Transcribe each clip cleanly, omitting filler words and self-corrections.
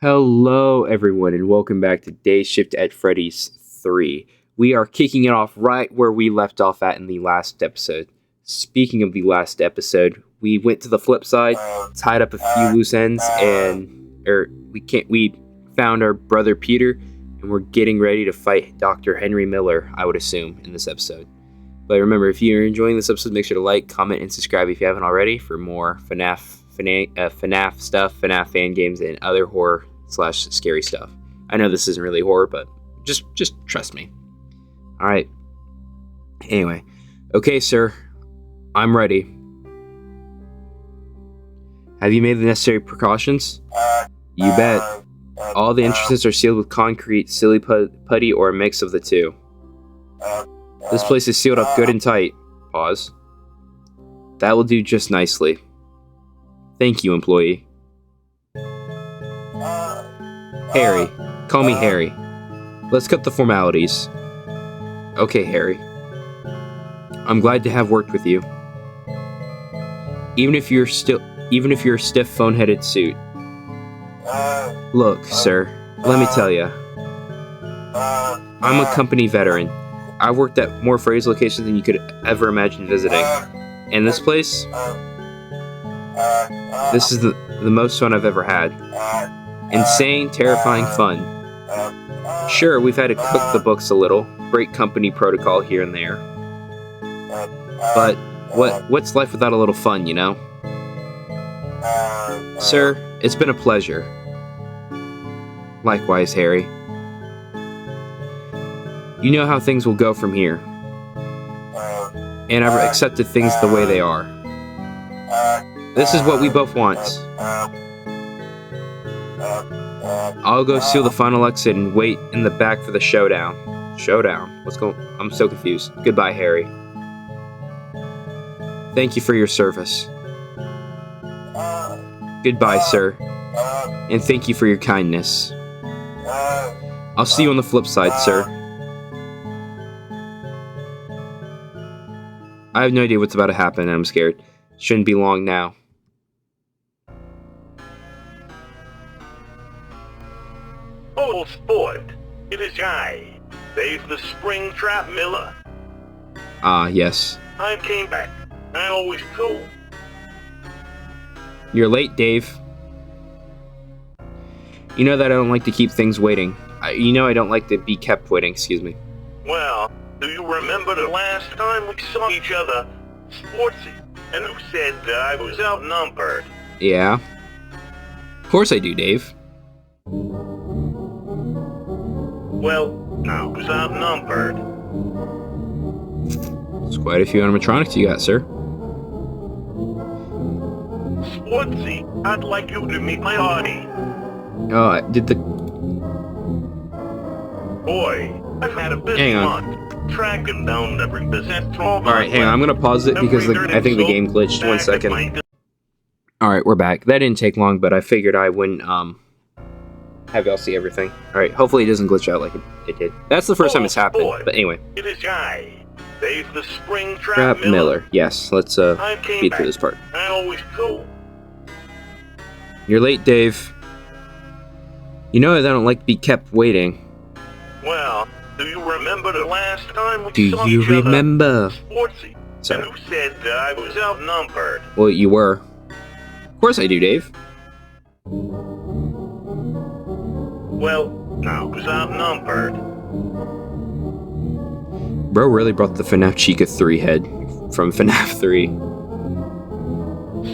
Hello, everyone, and welcome back to Dayshift at Freddy's 3. We are kicking it off right where we left off at in the last episode. Speaking of the last episode, we went to the flip side, tied up a few loose ends, we found our brother Peter, and we're getting ready to fight Dr. Henry Miller, I would assume, in this episode. But remember, if you're enjoying this episode, make sure to like, comment, and subscribe if you haven't already for more FNaF stuff, FNaF fan games, and other horror/scary stuff. I know this isn't really horror, but just trust me. Alright. Anyway. Okay, sir. I'm ready. Have you made the necessary precautions? You bet. All the entrances are sealed with concrete, silly putty, or a mix of the two. This place is sealed up good and tight. Pause. That will do just nicely. Thank you, employee. Harry. Call me Harry. Let's cut the formalities. Okay, Harry. I'm glad to have worked with you. Even if you're a stiff, phone-headed suit. Look, sir, let me tell you. I'm a company veteran. I've worked at more Freddy's locations than you could ever imagine visiting. And this place? This is the most fun I've ever had. Insane, terrifying fun. Sure, we've had to cook the books a little, break company protocol here and there. But what's life without a little fun, you know? Sir, it's been a pleasure. Likewise, Harry. You know how things will go from here. And I've accepted things the way they are. This is what we both want. I'll go seal the final exit and wait in the back for the showdown. Showdown? What's going on? I'm so confused. Goodbye, Harry. Thank you for your service. Goodbye, sir. And thank you for your kindness. I'll see you on the flip side, sir. I have no idea what's about to happen, and I'm scared. Shouldn't be long now. Oh, sport! It is I, Dave the Springtrap Miller. Ah, yes. I came back. I always go. You're late, Dave. You know that I don't like to keep things waiting. You know I don't like to be kept waiting, excuse me. Well, do you remember the last time we saw each other, Sportsy, and who said I was outnumbered? Yeah. Of course I do, Dave. Well, I was outnumbered. It's quite a few animatronics you got, sir. Sportsy, I'd like you to meet my Audie. Oh, did the... Boy, I've had a busy month. Tracking down every possessed trauma. Alright, hang on, I'm gonna pause it because I think the game glitched. 1 second. Alright, we're back. That didn't take long, but I figured I wouldn't, have y'all see everything. Alright, hopefully it doesn't glitch out like it did. That's the first time it's happened, but anyway. It is I, Dave the Springtrap Miller. Yes, let's, beat through this part. I always go. You're late, Dave. You know that I don't like to be kept waiting. Well, do you remember the last time we do saw you each remember? Other? Sportsy, sorry. And who said I was outnumbered? Well, you were. Of course I do, Dave. Well, I was outnumbered. Bro really brought the FNaF Chica 3 head from FNaF 3.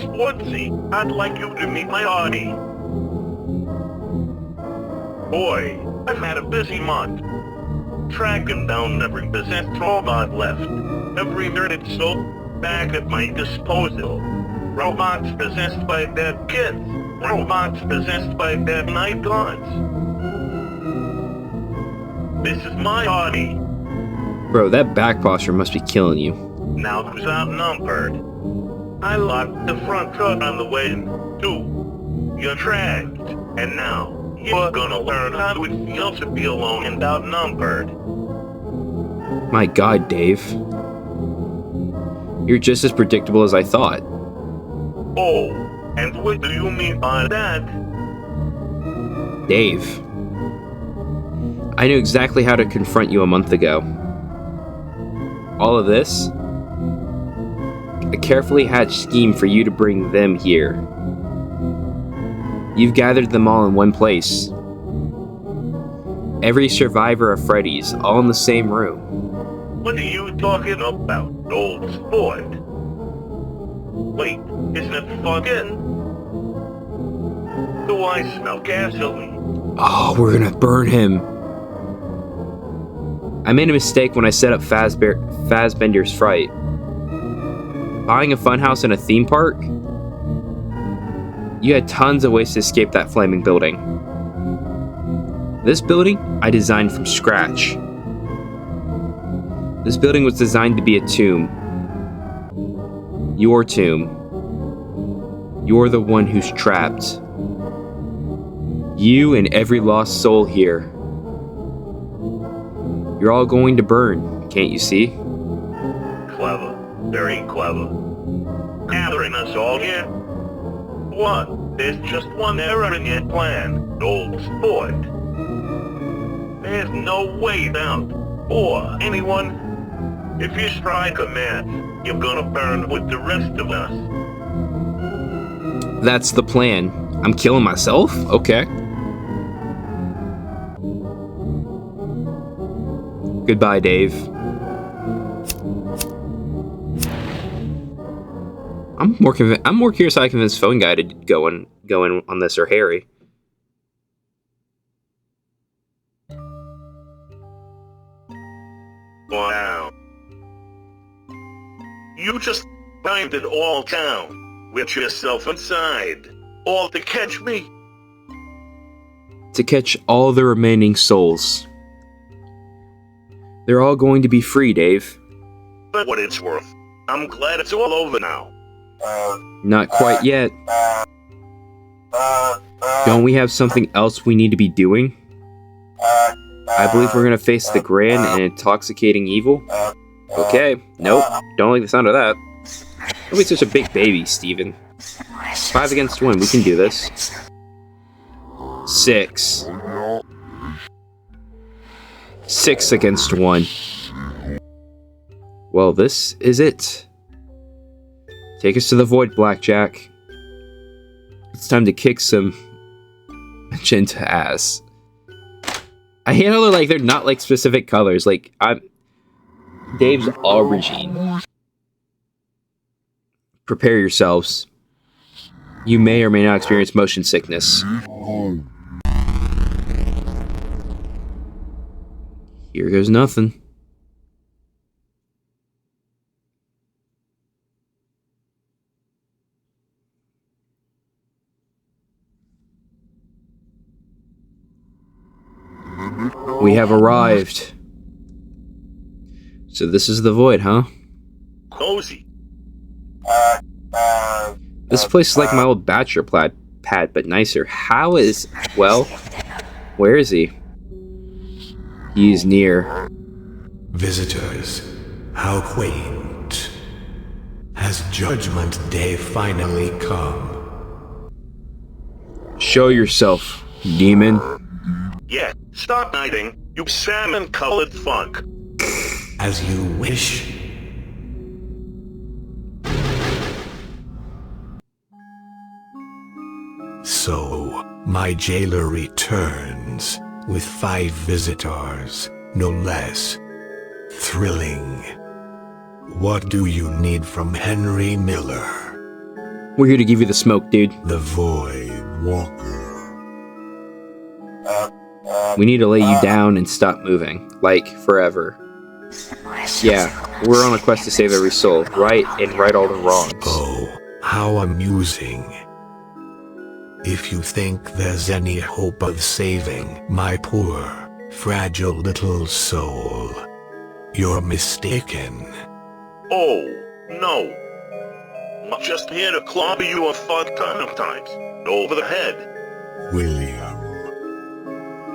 Sportsy, I'd like you to meet my Audie. Boy, I've had a busy month. Tracking down every possessed robot left. Every dirted soul back at my disposal. Robots possessed by dead kids. Robots possessed by dead night gods. This is my Audie. Bro, that back posture must be killing you. Now who's outnumbered? I locked the front truck on the way too. You're trapped, and now you're gonna learn how it feels to be alone and outnumbered. My god, Dave. You're just as predictable as I thought. Oh, and what do you mean by that? Dave, I knew exactly how to confront you a month ago. All of this, a carefully hatched scheme for you to bring them here. You've gathered them all in one place. Every survivor of Freddy's, all in the same room. What are you talking about, old sport? Wait, isn't it fucking? Do I smell gasoline? Oh, we're gonna burn him. I made a mistake when I set up Fazbender's Fright. Buying a funhouse in a theme park? You had tons of ways to escape that flaming building. This building, I designed from scratch. This building was designed to be a tomb. Your tomb. You're the one who's trapped. You and every lost soul here. You're all going to burn, can't you see? Clever. Very clever. Gathering us all here? What? There's just one error in your plan, old sport. There's no way out. Or anyone. If you strike a match, you're gonna burn with the rest of us. That's the plan. I'm killing myself? Okay. Goodbye, Dave. I'm more curious how I convinced Phone Guy to go in on this, or Harry. Wow. You just timed it all down, with yourself inside, all to catch me. To catch all the remaining souls. They're all going to be free, Dave. But what it's worth, I'm glad it's all over now. Not quite yet. Don't we have something else we need to be doing? I believe we're gonna face the grand and intoxicating evil. Okay, nope, don't like the sound of that. Don't be such a big baby, Steven. 5 against 1, we can do this. 6. 6 against 1. Well, this is it. Take us to the void, Blackjack. It's time to kick some magenta ass. I hate how they're not like specific colors. Like, Dave's aubergine. Prepare yourselves. You may or may not experience motion sickness. Here goes nothing. We have arrived. So this is the void, huh? Cozy. This place is like my old bachelor pad, but nicer. How is... Well, where is he? He's near. Visitors, how quaint. Has Judgment Day finally come? Show yourself, demon. Yeah, stop hiding, you salmon-colored funk. As you wish. So, my jailer returns with 5 visitors, no less. Thrilling. What do you need from Henry Miller? We're here to give you the smoke, dude. The Void Walker. We need to lay you down and stop moving. Like, forever. Yeah, we're on a quest to save every soul, right, and right all the wrongs. Oh, how amusing. If you think there's any hope of saving my poor, fragile little soul, you're mistaken. Oh, no. I'm just here to clobber you a fuck ton of times. Over the head. William.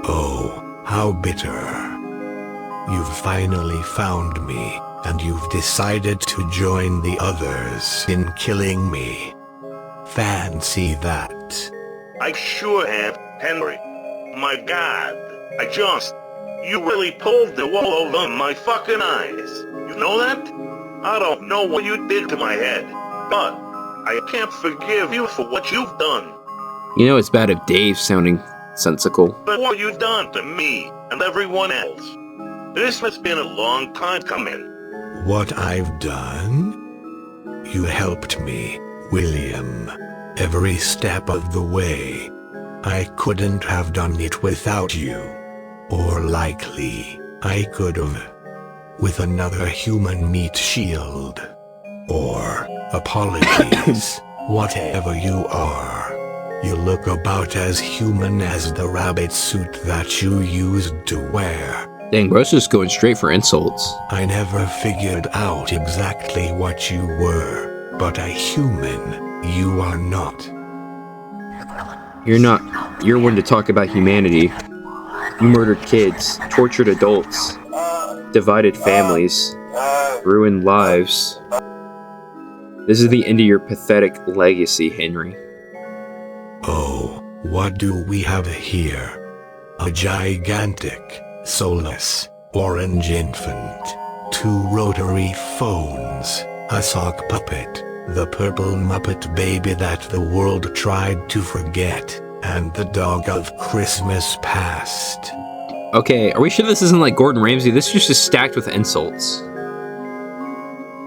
Oh, how bitter. You've finally found me, and you've decided to join the others in killing me. Fancy that. I sure have, Henry. my god. You really pulled the wool over my fucking eyes. You know that? I don't know what you did to my head, but I can't forgive you for what you've done. You know it's bad if Dave's sounding sensical. But what you done to me and everyone else. This has been a long time coming. What I've done? You helped me, William, every step of the way. I couldn't have done it without you. Or likely, I could've. With another human meat shield. Or, apologies, whatever you are. You look about as human as the rabbit suit that you used to wear. Dang, bro's just going straight for insults. I never figured out exactly what you were, but a human, you are not. You're not. You're one to talk about humanity. You murdered kids, tortured adults, divided families, ruined lives. This is the end of your pathetic legacy, Henry. Oh, what do we have here? A gigantic, soulless, orange infant, 2 rotary phones, a sock puppet, the purple Muppet baby that the world tried to forget, and the dog of Christmas past. Okay, are we sure this isn't like Gordon Ramsay? This is just stacked with insults.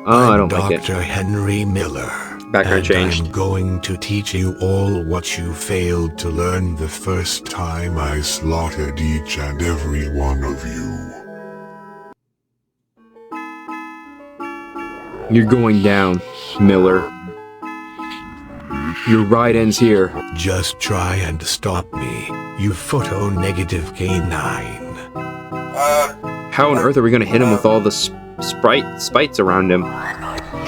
Oh, I don't like it. Dr. Henry Miller. Background changed. I'm going to teach you all what you failed to learn the first time I slaughtered each and every one of you. You're going down, Miller. Your ride ends here. Just try and stop me, you photo-negative canine. How on earth are we going to hit him with all the spites around him?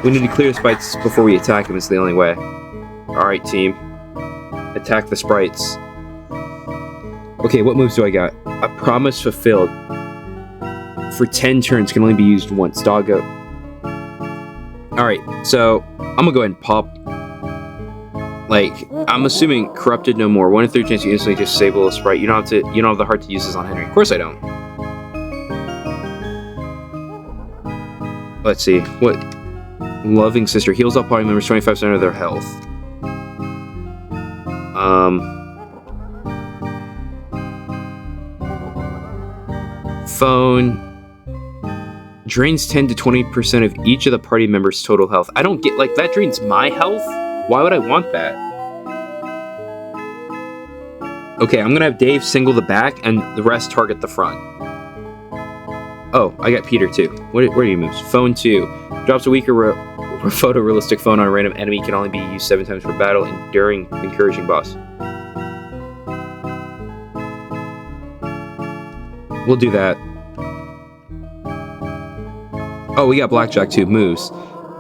We need to clear the sprites before we attack him. It's the only way. Alright, team. Attack the sprites. Okay, what moves do I got? A promise fulfilled. For 10 turns, can only be used once. Doggo. Alright, so I'm gonna go ahead and pop. Like, I'm assuming corrupted no more. 1 in 3 chance you instantly just disable a sprite. You don't have the heart to use this on Henry. Of course I don't. Let's see. What? Loving Sister heals all party members 25% of their health. Phone drains 10 to 20% of each of the party members' total health. I don't get, like, that drains my health? Why would I want that? Okay, I'm gonna have Dave single the back and the rest target the front. Oh, I got Peter too. What are your moves? Phone 2. Drops a weaker photorealistic phone on a random enemy. Can only be used 7 times per battle and during encouraging boss. We'll do that. Oh, we got Blackjack too. Moves.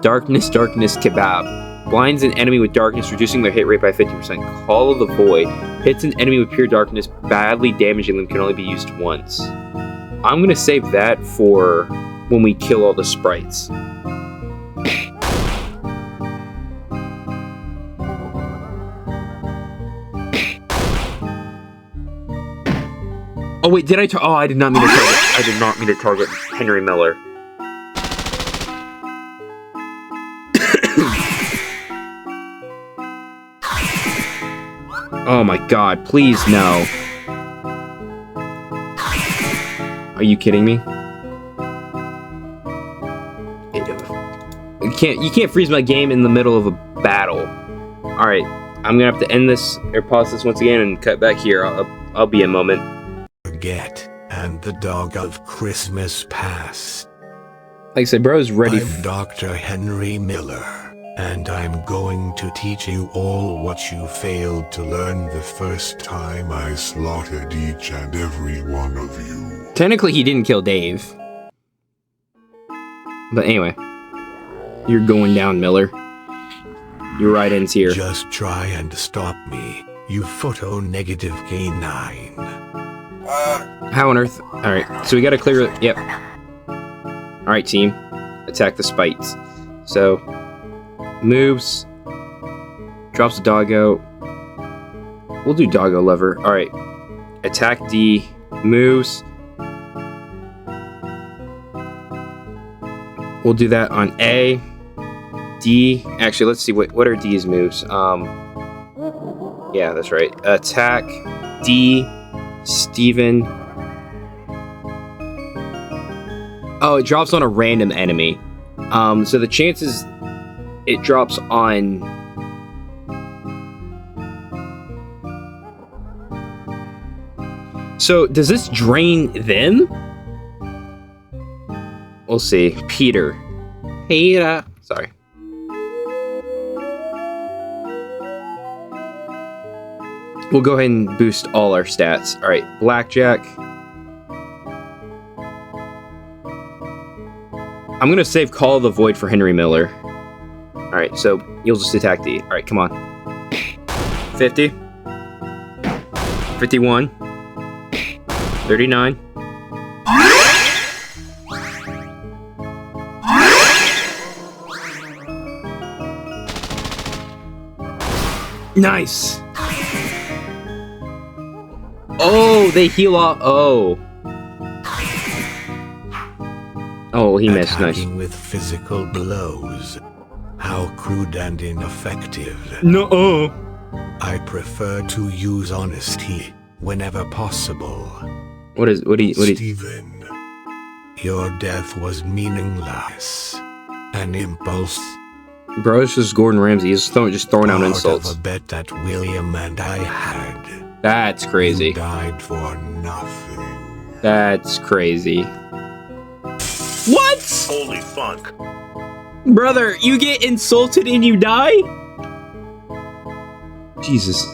Darkness, Kebab. Blinds an enemy with darkness, reducing their hit rate by 50%. Call of the Void. Hits an enemy with pure darkness, badly damaging them. Can only be used once. I'm gonna save that for when we kill all the sprites. Oh wait, did I oh, I did not mean to target. I did not mean to target Henry Miller. Oh my god, please no. Are you kidding me? You can't freeze my game in the middle of a battle. Alright, I'm gonna have to end this or pause this once again and cut back here. I'll be a moment. Forget, and the dog of Christmas past. Like I said, bro's ready. I'm Dr. Henry Miller, and I'm going to teach you all what you failed to learn the first time I slaughtered each and every one of you. Technically, he didn't kill Dave. But anyway, you're going down, Miller. Your ride ends here. Just try and stop me, you photo-negative canine. How on earth? Alright, so we gotta clear it. Yep. Alright, team. Attack the spites. So, moves. Drops the doggo. We'll do doggo lever. Alright. attack D, moves. We'll do that on A, D. Actually, let's see what are D's moves. Yeah, that's right. Attack D, Steven. Oh, it drops on a random enemy. So the chances it drops on. So does this drain them? We'll see. Peter. Sorry. We'll go ahead and boost all our stats. All right, Blackjack. I'm going to save Call of the Void for Henry Miller. All right, so you'll just attack D. All right, come on. 50. 51. 39. Nice. Oh, they heal off. Oh. Oh, he missed. Nice. Attacking with physical blows. How crude and ineffective. No. I prefer to use honesty whenever possible. Steven, your death was meaningless. An impulse. Bro, it's just Gordon Ramsay. He's just throwing out insults. Of a bet that William and I had. That's crazy. You died for nothing. That's crazy. What? Holy fuck. Brother, you get insulted and you die? Jesus.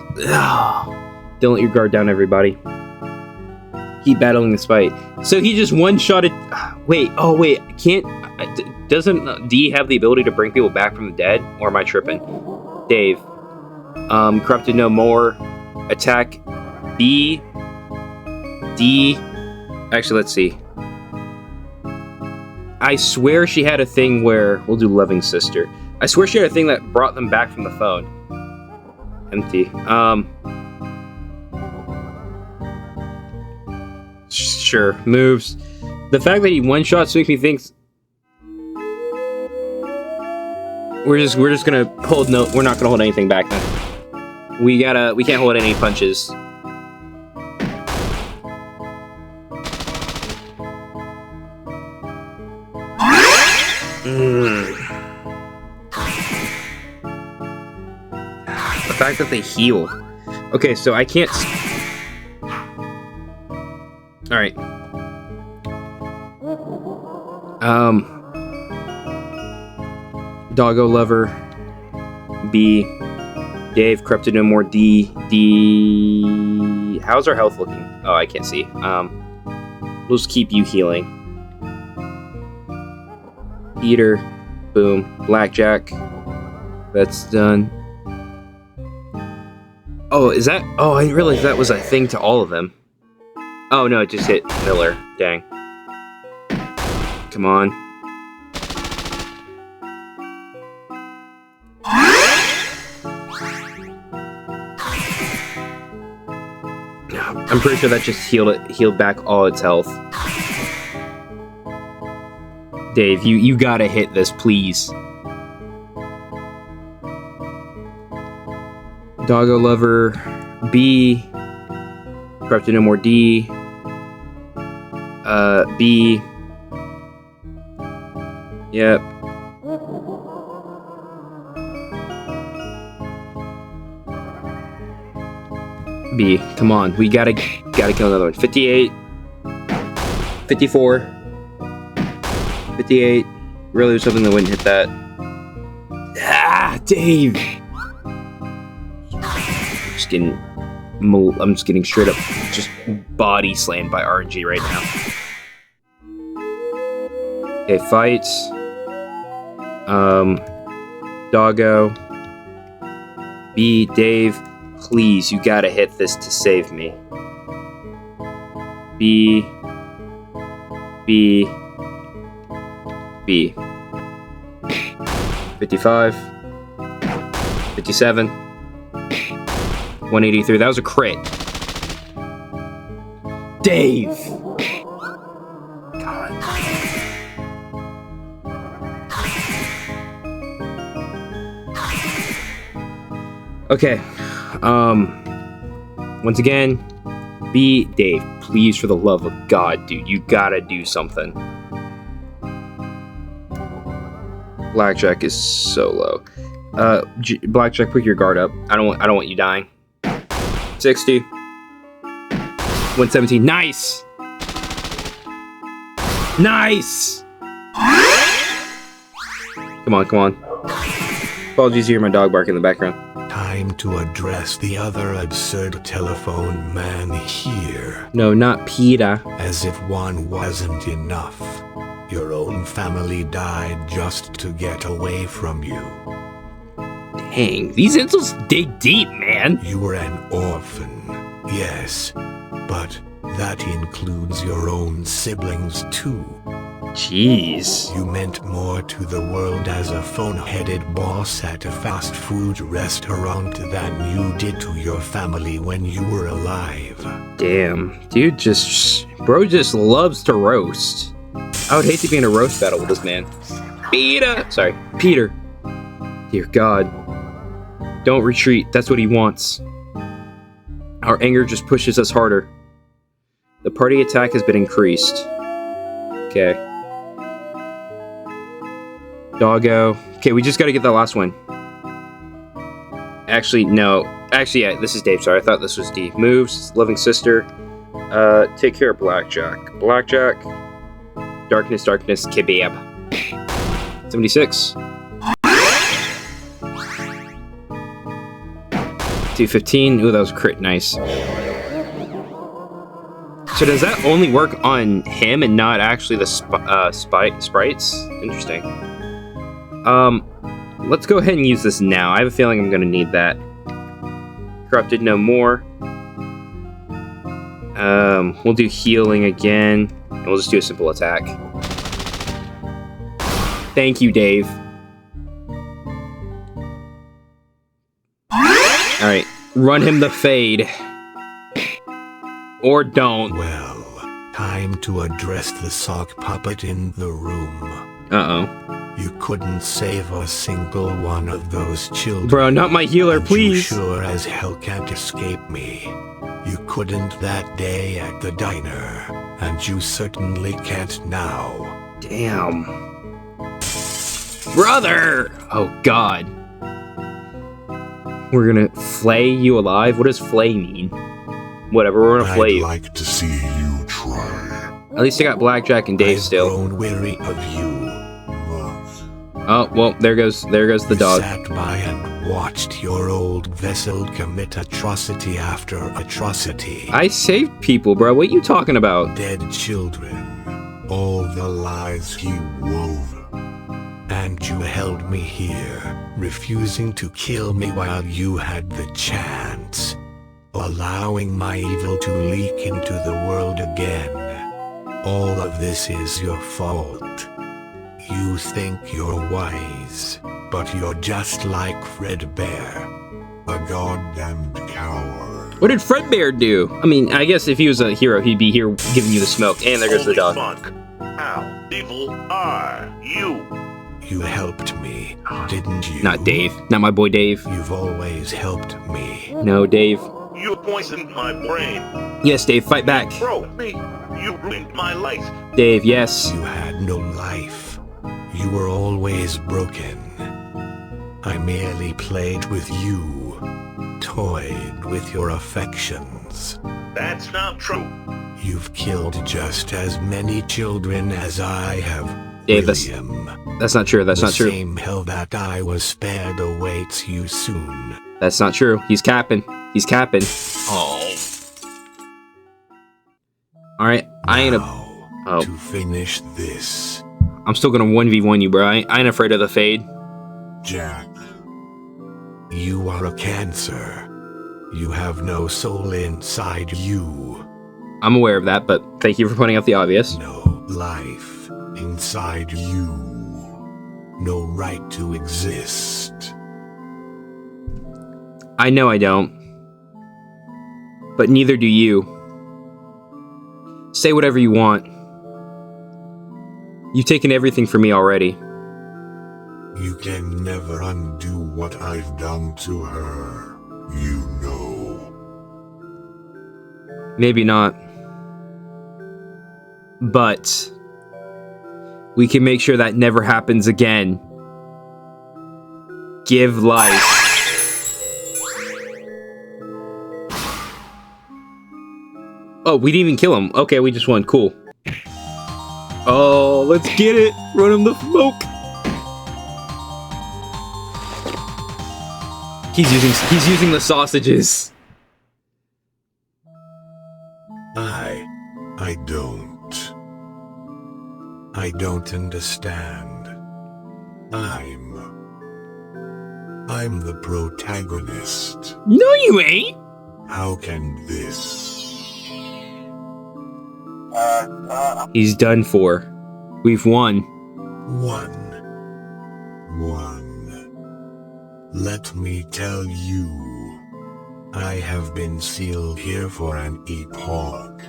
Don't let your guard down, everybody. Keep battling this fight. So he just one-shotted... Wait, can't... Doesn't D have the ability to bring people back from the dead? Or am I tripping? Dave. Corrupted no more. Attack B. D. Actually, let's see. I swear she had a thing where... We'll do Loving Sister. I swear she had a thing that brought them back from the phone. Empty. Sure. Moves. The fact that he one-shots makes me think... We're just gonna hold no... We're not gonna hold anything back then. We can't hold any punches. The fact that they heal. Okay, so I can't... Alright. Doggo Lover. B. Dave, Corrupted No More. D. How's our health looking? Oh, I can't see. We'll just keep you healing. Peter. Boom. Blackjack. That's done. Oh, is that... Oh, I didn't realize that was a thing to all of them. Oh, no, it just hit Miller. Dang. Come on. I'm pretty sure that just healed back all its health. Dave, you gotta hit this, please. Doggo Lover, B. Corrupted No More, D. B. Yep. B. Come on, we gotta kill another one. 58. 54. 58. Really was something that wouldn't hit that. Ah, Dave! I'm just getting straight up just body slammed by RNG right now. Okay, fights. Doggo. B, Dave. Please, you gotta hit this to save me. B. B. B. 55. 57. 183. That was a crit. Dave! God. Okay. Once again, be Dave. Please, for the love of God, dude. You gotta do something. Blackjack is so low. Blackjack, put your guard up. I don't want you dying. 60. 117. Nice! Nice! Come on. Apologies, you hear my dog bark in the background. Time to address the other absurd telephone man here. No, not Peter. As if one wasn't enough. Your own family died just to get away from you. Dang, these insults dig deep, man. You were an orphan, yes, but that includes your own siblings too. Jeez. You meant more to the world as a phone-headed boss at a fast food restaurant than you did to your family when you were alive. Damn, dude bro just loves to roast. I would hate to be in a roast battle with this man. Peter. Dear God. Don't retreat, that's what he wants. Our anger just pushes us harder. The party attack has been increased. Okay. Doggo. Okay, we just gotta get that last one. Actually, no. Actually, yeah, this is Dave. Sorry, I thought this was D. Moves, loving sister. Take care of Blackjack. Darkness, kebab. 76. 215. Ooh, that was crit. Nice. So does that only work on him and not actually the sprites? Interesting. Let's go ahead and use this now. I have a feeling I'm going to need that. Corrupted no more. We'll do healing again. And we'll just do a simple attack. Thank you, Dave. Alright, run him the fade. Or don't. Well, time to address the sock puppet in the room. Uh-oh. You couldn't save a single one of those children. Bro, not my healer, please. You sure as hell can't escape me. You couldn't that day at the diner, and you certainly can't now. Damn. Brother! Oh, God. We're gonna flay you alive? What does flay mean? Whatever, we're gonna flay you. I'd like to see you try. At least I got Blackjack and Dave still. I've grown weary of you. Oh, well, there goes the dog. You sat by and watched your old vessel commit atrocity after atrocity. I saved people, bro. What are you talking about? Dead children. All the lies he wove. And you held me here, refusing to kill me while you had the chance. Allowing my evil to leak into the world again. All of this is your fault. You think you're wise, but you're just like Fredbear. A goddamned coward. What did Fredbear do? I mean, I guess if he was a hero, he'd be here giving you the smoke. And there goes the dog. Fuck. How evil are you? You helped me, didn't you? Not Dave. Not my boy Dave. You've always helped me. No, Dave. You poisoned my brain. Yes, Dave, fight back. Bro, me. You ruined my life. Dave, yes. You had no life. You were always broken. I merely played with you, toyed with your affections. That's not true. You've killed just as many children as I have, Dave, William. That's not true. That's not true. The same hell that I was spared awaits you soon. That's not true. He's capping. He's capping. Oh. Alright, I ain't to finish this. I'm still gonna 1v1 you, bro. I ain't afraid of the fade. Jack. You are a cancer. You have no soul inside you. I'm aware of that, but thank you for pointing out the obvious. No life inside you. No right to exist. I know I don't. But neither do you. Say whatever you want. You've taken everything from me already. You can never undo what I've done to her, you know. Maybe not. But we can make sure that never happens again. Give life. Oh, we didn't even kill him. Okay, we just won. Cool. Oh, let's get it. Run him the smoke. He's using the sausages. I don't understand. I'm the protagonist. No, you ain't. How can this? He's done for. We've won. One. Let me tell you, I have been sealed here for an epoch.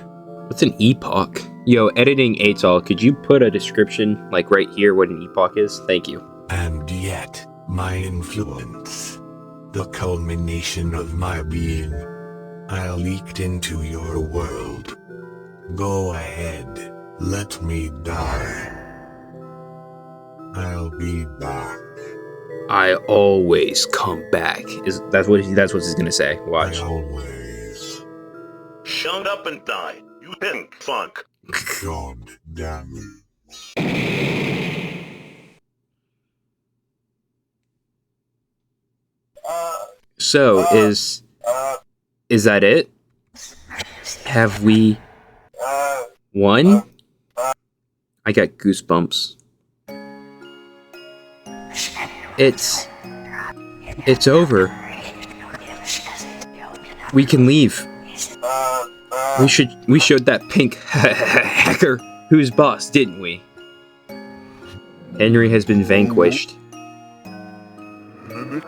What's an epoch? Yo, editing ATOL, could you put a description, like right here, what an epoch is? Thank you. And yet, my influence, the culmination of my being, I leaked into your world. Go ahead, let me die. I'll be back. I always come back. That's what he's gonna say. Watch. I always. Shut up and die, you pink fuck. God damn it. So, is that it? Have we won? I got goosebumps. It's over. We can leave. We showed that pink hacker who's boss, didn't we? Henry has been vanquished.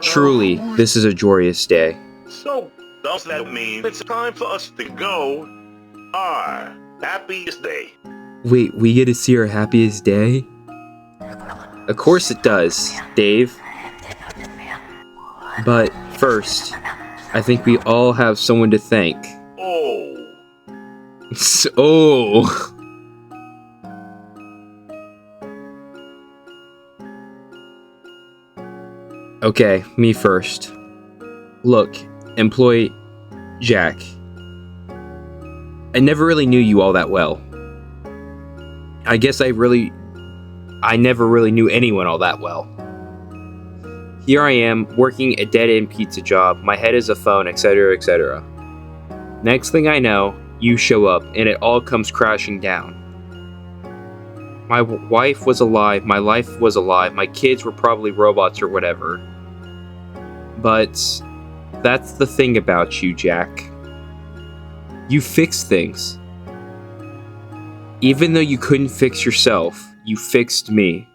Truly, this is a joyous day. So, does that mean it's time for us to go? Our happiest day. Wait, we get to see our happiest day? Of course it does, Dave. But first, I think we all have someone to thank. Oh. Oh. Okay, me first. Look, employee Jack. I never really knew you all that well. I guess I never really knew anyone all that well. Here I am, working a dead-end pizza job, my head is a phone, etc., etc. Next thing I know, you show up, and it all comes crashing down. My wife was alive, my life was alive, my kids were probably robots or whatever. But that's the thing about you, Jack. You fix things. Even though you couldn't fix yourself, you fixed me.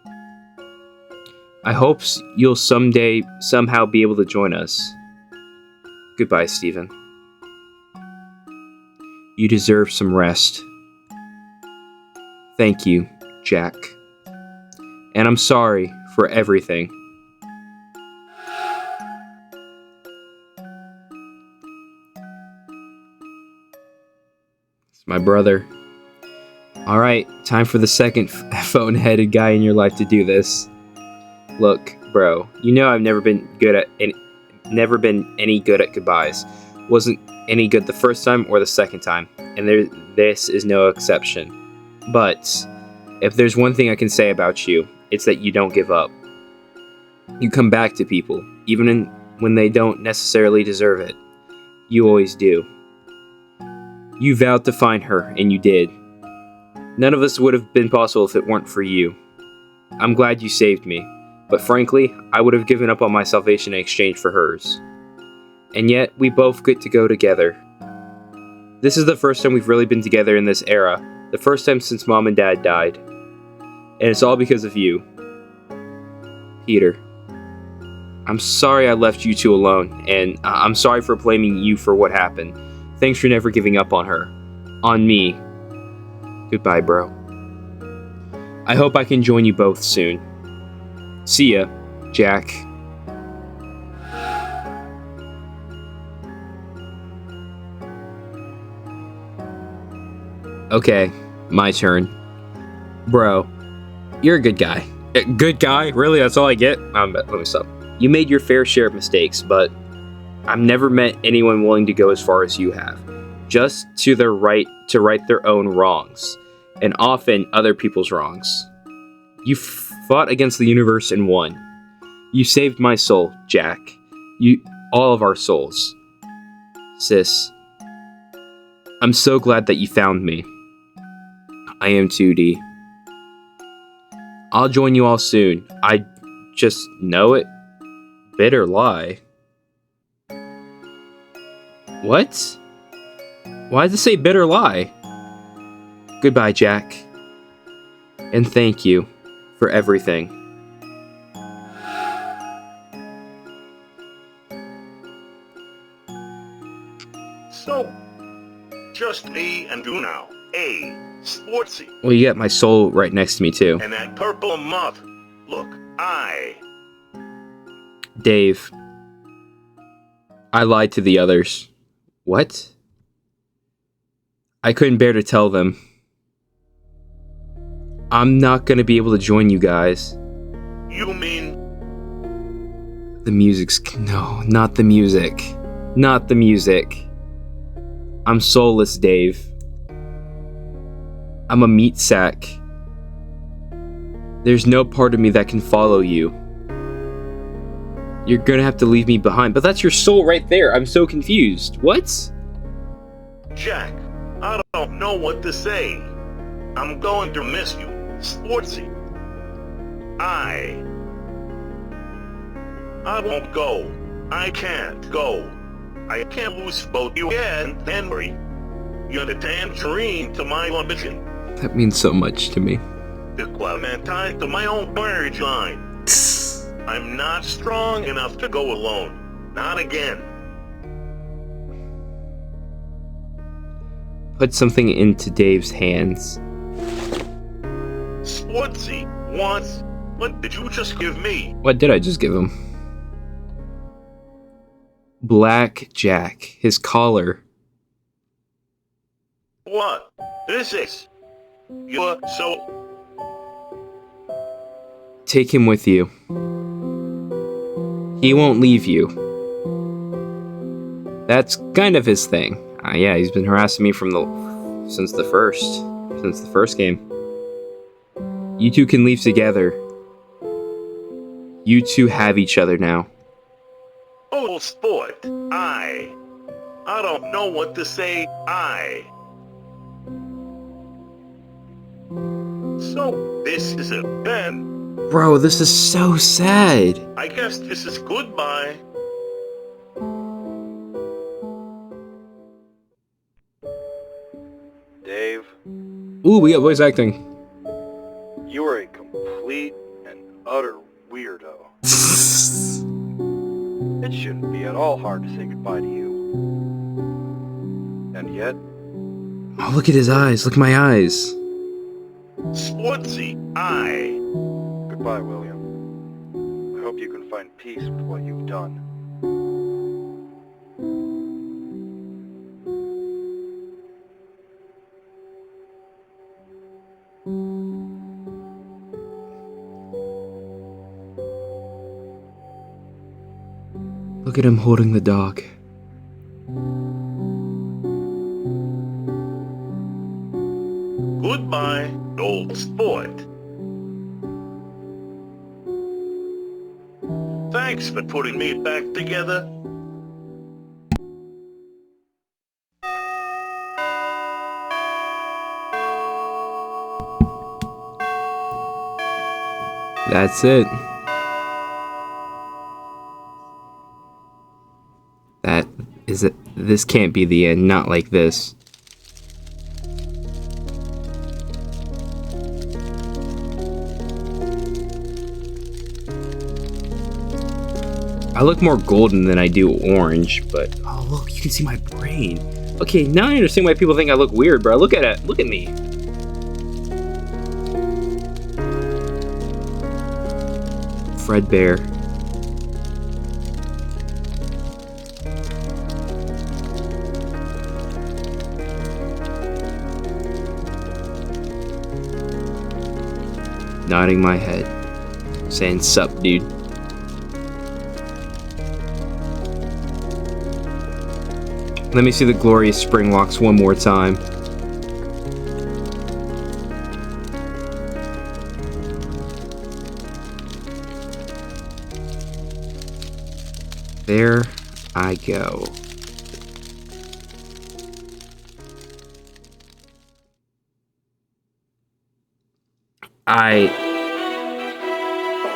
I hope you'll someday somehow be able to join us. Goodbye, Stephen. You deserve some rest. Thank you, Jack. And I'm sorry for everything. It's my brother. Alright, time for the second phone-headed guy in your life to do this. Look, bro, you know I've never been any good at goodbyes. Wasn't any good the first time or the second time, and this is no exception. But if there's one thing I can say about you, it's that you don't give up. You come back to people, even when they don't necessarily deserve it. You always do. You vowed to find her, and you did. None of us would have been possible if it weren't for you. I'm glad you saved me. But frankly, I would have given up on my salvation in exchange for hers. And yet, we both get to go together. This is the first time we've really been together in this era. The first time since Mom and Dad died. And it's all because of you. Peter. I'm sorry I left you two alone, and I'm sorry for blaming you for what happened. Thanks for never giving up on her. On me. Goodbye, bro. I hope I can join you both soon. See ya, Jack. Okay, my turn. Bro, you're a good guy. Good guy? Really? That's all I get? Let me stop. You made your fair share of mistakes, but I've never met anyone willing to go as far as you have. Just to right their own wrongs, and often other people's wrongs. You fought against the universe and won. You saved my soul, Jack. All of our souls. Sis, I'm so glad that you found me. I am 2D. I'll join you all soon. I just know it. Bitter lie. What? Why does it say bitter lie? Goodbye, Jack. And thank you for everything. So, just me and you now. Sportsy. Well, you got my soul right next to me, too. And that purple moth. Look, Dave. I lied to the others. What? I couldn't bear to tell them. I'm not gonna be able to join you guys. You mean? The music's... No, not the music. Not the music. I'm soulless, Dave. I'm a meat sack. There's no part of me that can follow you. You're gonna have to leave me behind. But that's your soul right there. I'm so confused. What? Jack, I don't know what to say. I'm going to miss you, Sportsy. I won't go. I can't go. I can't lose both you and Henry. You're the tangerine to my ambition. That means so much to me. The clementine to my own marriage line. I'm not strong enough to go alone. Not again. Put something into Dave's hands. Sportsy, what did you just give me? What did I just give him? Black Jack. His collar. What? This is... You're so... Take him with you. He won't leave you. That's kind of his thing. Yeah, he's been harassing me since the first game. You two can leave together. You two have each other now. Oh, sport. I don't know what to say. So, this is it then. Bro, this is so sad. I guess this is goodbye. Dave. Ooh, we got voice acting. You are a complete and utter weirdo. It shouldn't be at all hard to say goodbye to you. And yet... Oh, look at his eyes. Look at my eyes. Sportsy, Goodbye, William. I hope you can find peace with what you've done. Look at him holding the dog. Goodbye, old sport. Thanks for putting me back together. That's it. That is it. This can't be the end. Not like this. I look more golden than I do orange, but oh look, you can see my brain. Okay, now I understand why people think I look weird, bro. Look at it. Look at me. Fredbear. Nodding my head, saying sup, dude. Let me see the glorious spring locks one more time. There I go.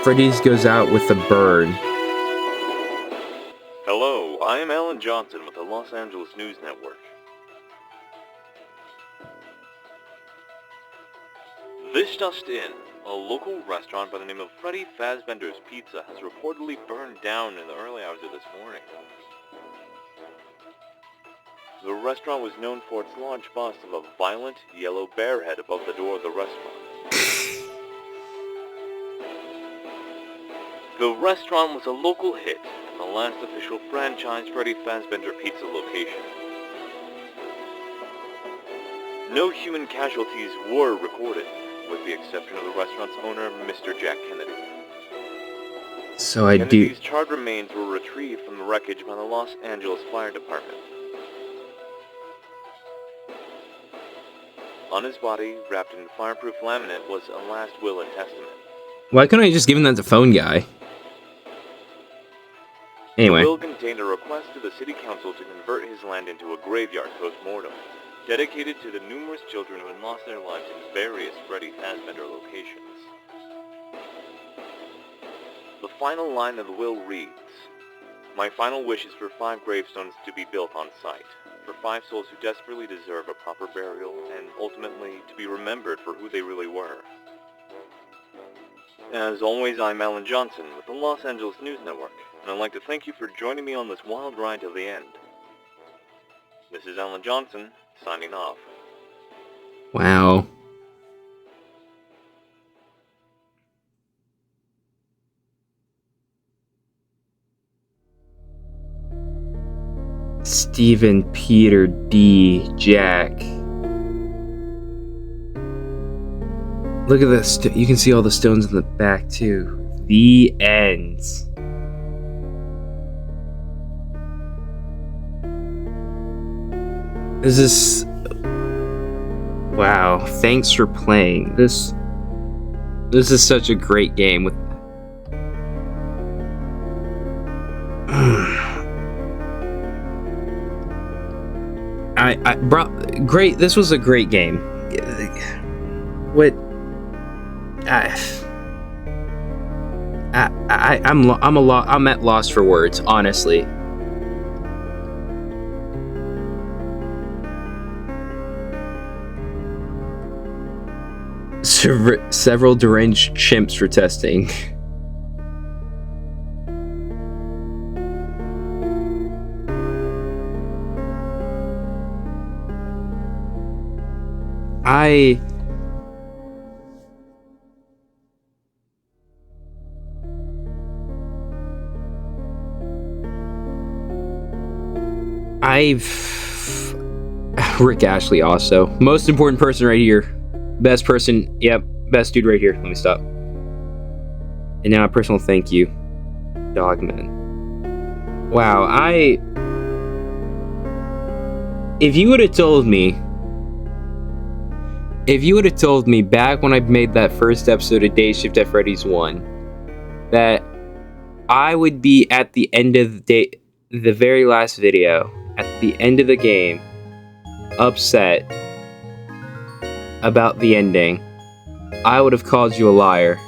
Freddy's goes out with a burn. Hello, I am Alan Johnson with the Los Angeles News Network. This just in, a local restaurant by the name of Freddy Fazbender's Pizza has reportedly burned down in the early hours of this morning. The restaurant was known for its large bust of a violent yellow bear head above the door of the restaurant. The restaurant was a local hit and the last official franchised Freddy Fazbender Pizza location. No human casualties were recorded, with the exception of the restaurant's owner, Mr. Jack Kennedy. So I do. Kennedy's charred remains were retrieved from the wreckage by the Los Angeles Fire Department. On his body, wrapped in fireproof laminate, was a last will and testament. Why couldn't I just given that to phone guy? Anyway. The will contained a request to the city council to convert his land into a graveyard post-mortem, dedicated to the numerous children who had lost their lives in various Freddy Fazbender locations. The final line of the will reads, "My final wish is for 5 gravestones to be built on site, for 5 souls who desperately deserve a proper burial, and ultimately to be remembered for who they really were." As always, I'm Alan Johnson with the Los Angeles News Network, and I'd like to thank you for joining me on this wild ride till the end. This is Alan Johnson, signing off. Wow. Stephen, Peter, D, Jack. Look at this. You can see all the stones in the back too. The end. This is... Wow. Thanks for playing. This is such a great game with... great. This was a great game. What? I'm at loss for words, honestly. Several deranged chimps for testing. Rick Ashley also. Most important person right here. Best person, yep, best dude right here. Let me stop. And now a personal thank you, Dogman. Wow, if you would have told me back when I made that first episode of Dayshift at Freddy's 1, that I would be at the end of the very last video, at the end of the game, upset about the ending, I would have called you a liar.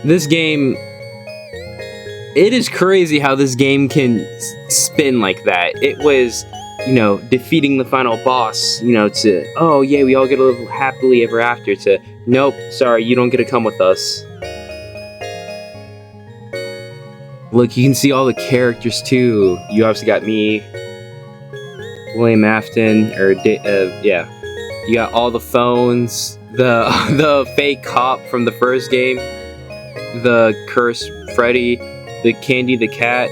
This game, it is crazy how this game can spin like that. It was, defeating the final boss, to, oh yeah, we all get to live happily ever after, to, nope, sorry, you don't get to come with us. Look, you can see all the characters too. You obviously got me. William Afton, or yeah. You got all the phones, the fake cop from the first game, the cursed Freddy, the Candy the cat.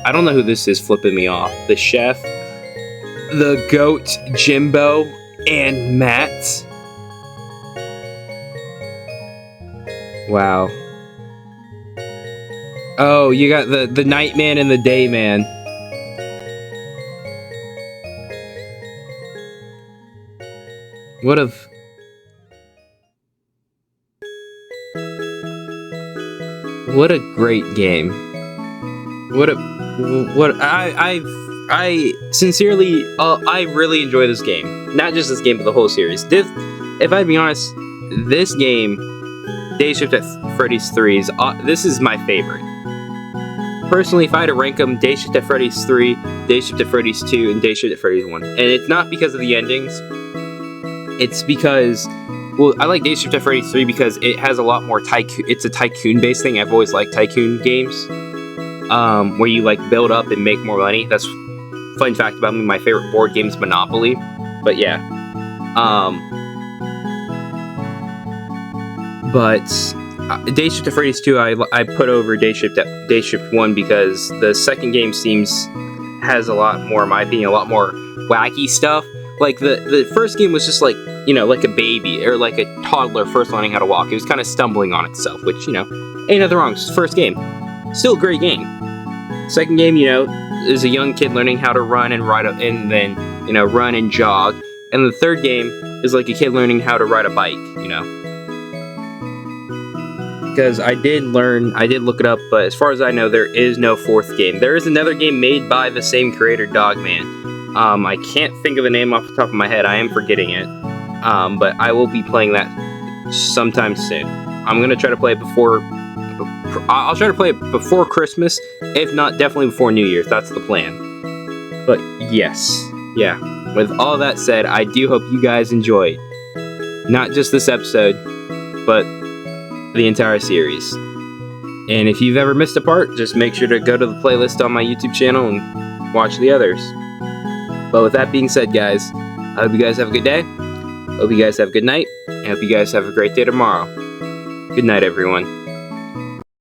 I don't know who this is flipping me off. The chef, the goat Jimbo, and Matt. Wow. Oh, you got the night man and the day man. What a great game. I sincerely, I really enjoy this game. Not just this game, but the whole series. If I'd be honest, this game, Dayshift at Freddy's 3, this is my favorite. Personally, if I had to rank them, Dayshift at Freddy's 3, Dayshift at Freddy's 2, and Dayshift at Freddy's 1. And it's not because of the endings. It's because, well, I like Dayshift at Freddy's 3 because it has a lot more tycoon. It's a tycoon-based thing. I've always liked tycoon games, where you like build up and make more money. That's fun fact about me. My favorite board game is Monopoly. But yeah, but Dayshift at Freddy's 2, I put over Dayshift 1 because the second game has a lot more, in my opinion, a lot more wacky stuff. Like the first game was just like, you know, like a baby or like a toddler first learning how to walk. It was kind of stumbling on itself, which, you know, ain't nothing wrong. It's the first game. Still a great game. Second game, you know, is a young kid learning how to run and ride and then, you know, run and jog. And the third game is like a kid learning how to ride a bike, you know. Because I did look it up, but as far as I know, there is no fourth game. There is another game made by the same creator, Dogman. I can't think of the name off the top of my head. I am forgetting it. But I will be playing that sometime soon. I'm gonna try to play it before. I'll try to play it before Christmas, if not definitely before New Year's. That's the plan. But yes, yeah. With all that said, I do hope you guys enjoyed not just this episode, but the entire series. And if you've ever missed a part, just make sure to go to the playlist on my YouTube channel and watch the others. But with that being said, guys, I hope you guys have a good day. Hope you guys have a good night. And hope you guys have a great day tomorrow. Good night, everyone.